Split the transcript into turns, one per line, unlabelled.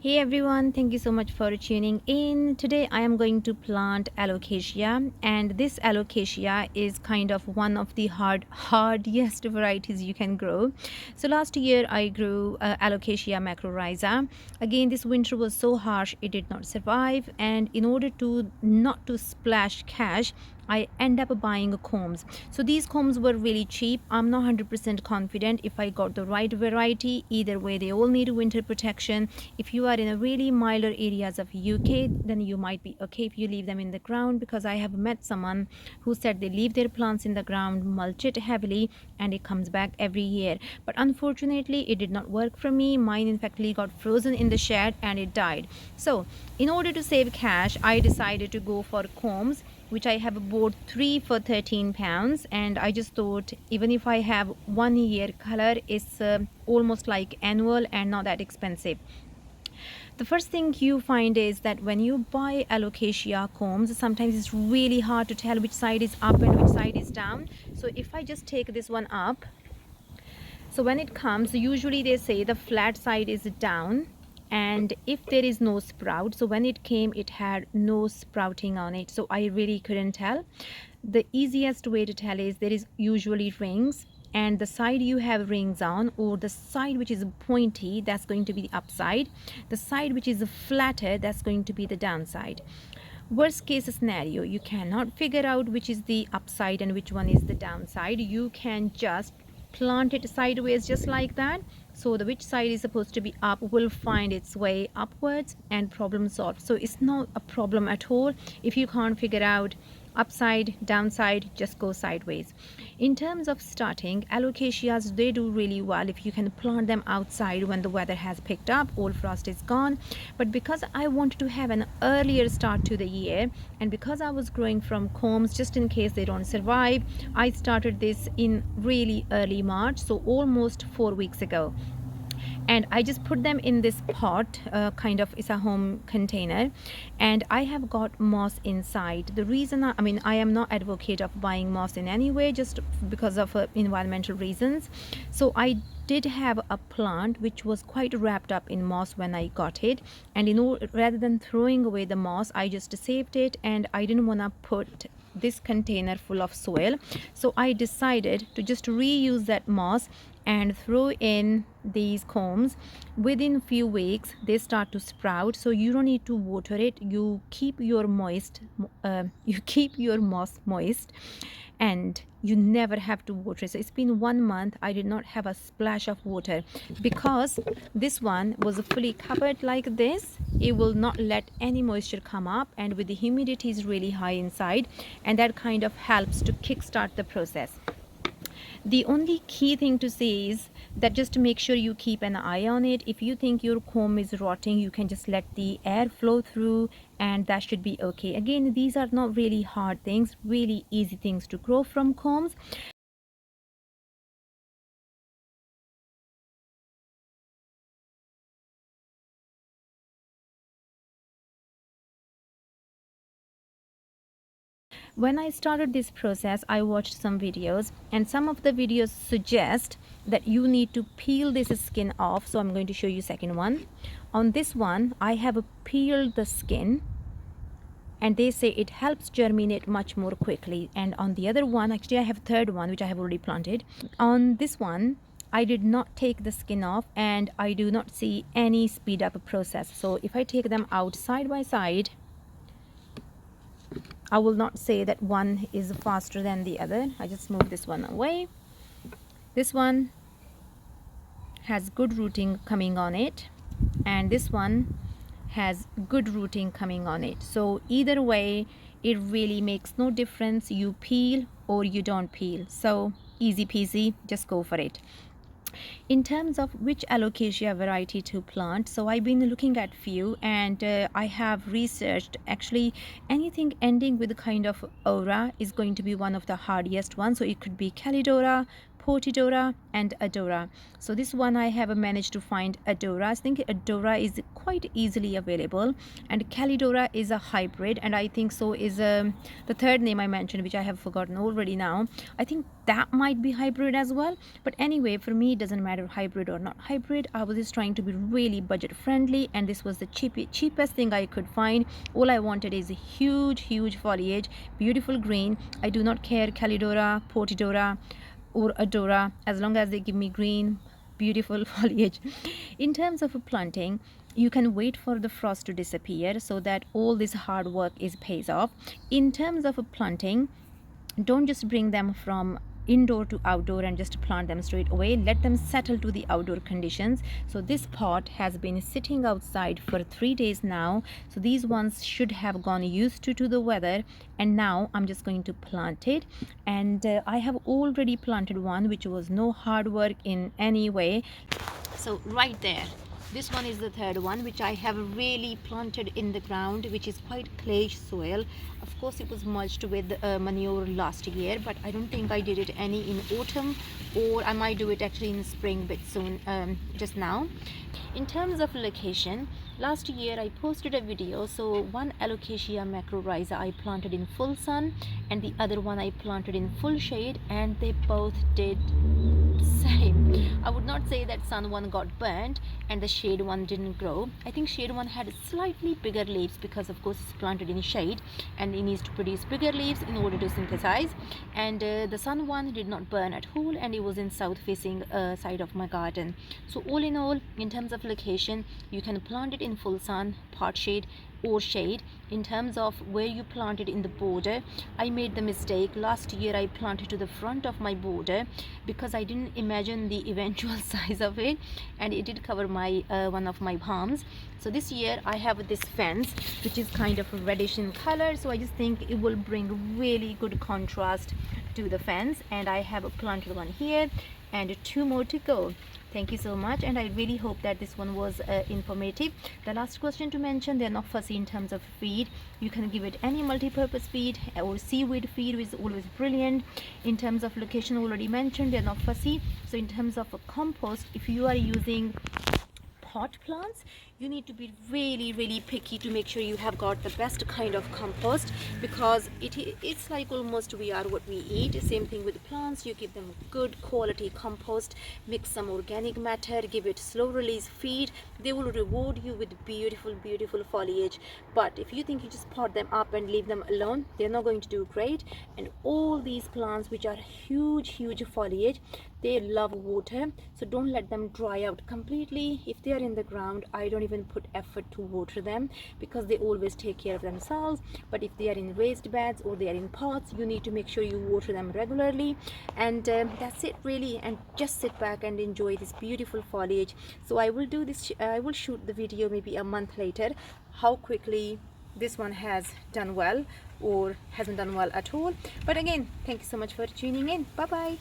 Hey everyone, thank you so much for tuning in. Today I am going to plant Alocasia, and this Alocasia is kind of one of the hardest varieties you can grow. So last year I grew Alocasia macrorrhiza. Again, this winter was so harsh it did not survive, and in order to not to splash cash, I end up buying Corms. So these Corms were really cheap. I'm not 100% confident if I got the right variety. Either way, they all need winter protection. If you are in a really milder areas of UK, then you might be okay if you leave them in the ground, because I have met someone who said they leave their plants in the ground, mulch it heavily, and it comes back every year. But unfortunately, it did not work for me. Mine in fact got frozen in the shed and it died. So in order to save cash, I decided to go for Corms, which I have bought 3 for 13 pounds, and I just thought even if I have 1 year color, it's almost like annual and not that expensive. The first thing you find is that when you buy Alocasia Corms, sometimes it's really hard to tell which side is up and which side is down. So if I just take this one up, so when it comes, usually they say the flat side is down, and if there is no sprout, so when it came it had no sprouting on it, so I really couldn't tell. The easiest way to tell is there is usually rings, and the side you have rings on, or the side which is pointy, that's going to be the upside. The side which is flatter, that's going to be the downside. Worst case scenario, you cannot figure out which is the upside and which one is the downside. You can just plant it sideways just like that, so the which side is supposed to be up will find its way upwards and problem solved. So it's not a problem at all. If you can't figure out upside downside, just go sideways. In terms of starting, Alocasias, they do really well if you can plant them outside when the weather has picked up, all frost is gone. But because I wanted to have an earlier start to the year, and because I was growing from Corms just in case they don't survive, I started this in really early March, so almost 4 weeks ago. And I just put them in this pot, kind of is a home container, and I have got moss inside. The reason I am not advocate of buying moss in any way, just because of environmental reasons. So I did have a plant which was quite wrapped up in moss when I got it, and rather than throwing away the moss, I just saved it, and I didn't want to put this container full of soil, so I decided to just reuse that moss and throw in these Corms. Within few weeks they start to sprout, so you don't need to water it. You keep your moss moist, and you never have to water it. So it's been 1 month I did not have a splash of water, because this one was fully covered like this. It will not let any moisture come up, and with the humidity is really high inside, and that kind of helps to kickstart the process. The only key thing to say is that just to make sure you keep an eye on it. If you think your comb is rotting, you can just let the air flow through, and that should be okay. Again, these are not really hard things, really easy things to grow from Corms. When I started this process, I watched some videos, and some of the videos suggest that you need to peel this skin off. So I'm going to show you second one. On this one, I have peeled the skin, and they say it helps germinate much more quickly. And on the other one, actually I have a third one which I have already planted. On this one, I did not take the skin off, and I do not see any speed up process. So if I take them out side by side, I will not say that one is faster than the other. I just move this one away. This one has good rooting coming on it, and this one has good rooting coming on it. So either way, it really makes no difference. You peel or you don't peel. So easy peasy, just go for it. In terms of which Alocasia variety to plant, so I've been looking at few, and I have researched actually anything ending with a kind of aura is going to be one of the hardest ones. So it could be Calidora, Portidora and Odora. So this one I have managed to find Odora. I think Odora is quite easily available, and Calidora is a hybrid, and I think so is the third name I mentioned, which I have forgotten already now. I think that might be hybrid as well, but anyway, for me it doesn't matter hybrid or not hybrid. I was just trying to be really budget friendly, and this was the cheapest thing I could find. All I wanted is a huge foliage, beautiful green. I do not care Calidora, Portidora or Odora, as long as they give me green beautiful foliage. In terms of planting, you can wait for the frost to disappear so that all this hard work is pays off. In terms of planting, don't just bring them from indoor to outdoor and just plant them straight away. Let them settle to the outdoor conditions. So this pot has been sitting outside for 3 days now, so these ones should have gone used to the weather, and now I'm just going to plant it. And I have already planted one, which was no hard work in any way. So right there, this one is the third one, which I have really planted in the ground, which is quite clay soil. Of course it was mulched with manure last year, but I don't think I did it any in autumn, or I might do it actually in spring bit soon, just now. In terms of location, last year I posted a video. So one Alocasia macrorhiza I planted in full sun, and the other one I planted in full shade, and they both did same. I would not say that sun one got burnt and the shade one didn't grow. I think shade one had slightly bigger leaves because of course it's planted in shade and it needs to produce bigger leaves in order to synthesize, and the sun one did not burn at all, and it was in south facing side of my garden. So all in all, in terms of location, you can plant it in full sun, part shade or shade. In terms of where you plant it in the border, I made the mistake last year. I planted to the front of my border because I didn't imagine the eventual size of it, and it did cover my one of my palms. So this year I have this fence which is kind of reddish in color, so I just think it will bring really good contrast to the fence, and I have planted one here and 2 more to go. Thank you so much, and I really hope that this one was informative. The last question to mention, they're not fussy in terms of feed. You can give it any multi-purpose feed, or seaweed feed is always brilliant. In terms of location, already mentioned, they're not fussy. So in terms of a compost, if you are using pot plants, you need to be really picky to make sure you have got the best kind of compost, because it's like almost we are what we eat. Same thing with plants. You give them good quality compost, mix some organic matter, give it slow release feed. They will reward you with beautiful foliage. But if you think you just pot them up and leave them alone, they're not going to do great. And all these plants which are huge foliage, they love water, so don't let them dry out completely. If they are in the ground, I don't even put effort to water them because they always take care of themselves. But if they are in raised beds or they are in pots, you need to make sure you water them regularly. And that's it really, and just sit back and enjoy this beautiful foliage. So I will do this, I will shoot the video maybe a month later, how quickly this one has done well or hasn't done well at all. But again, thank you so much for tuning in. Bye bye.